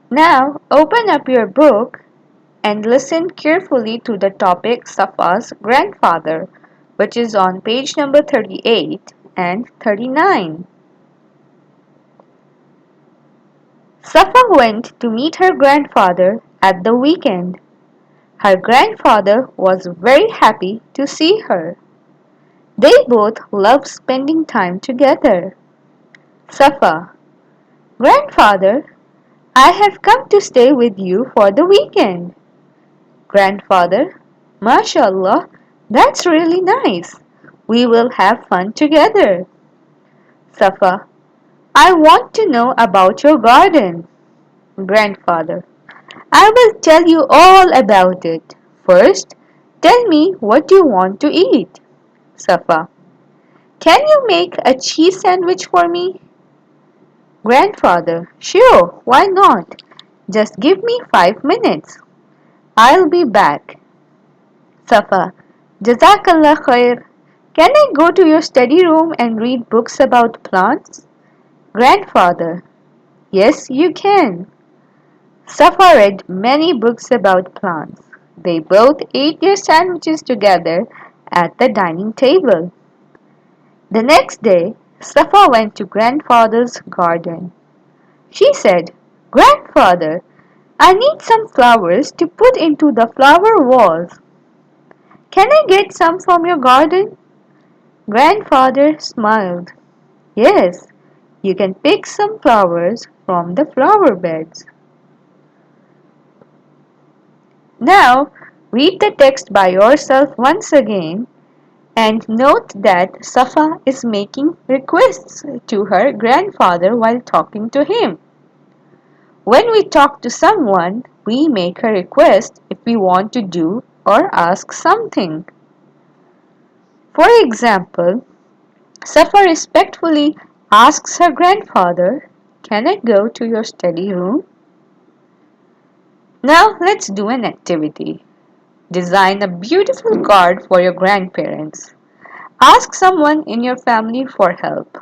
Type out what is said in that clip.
Now open up your book and listen carefully to the topic Safa's grandfather, which is on page number 38 and 39. Safa went to meet her grandfather at the weekend. Her grandfather was very happy to see her. They both loved spending time together. Safa: Grandfather, I have come to stay with you for the weekend. Grandfather: MashaAllah, that's really nice. We will have fun together. Safa: I want to know about your garden. Grandfather: I will tell you all about it. First, tell me what you want to eat. Safa: Can you make a cheese sandwich for me? Grandfather: Sure, why not? Just give me 5 minutes. I'll be back. Safa: Jazakallah khair. Can I go to your study room and read books about plants? Grandfather: Yes, you can. Safa read many books about plants. They both ate their sandwiches together at the dining table. The next day, Safa went to Grandfather's garden. She said, Grandfather, I need some flowers to put into the flower walls. Can I get some from your garden? Grandfather smiled. Yes, you can pick some flowers from the flower beds. Now, read the text by yourself once again and note that Safa is making requests to her grandfather while talking to him. When we talk to someone, we make a request if we want to do or ask something. For example, Safa respectfully asks her grandfather, Can I go to your study room? Now let's do an activity. Design a beautiful card for your grandparents. Ask someone in your family for help.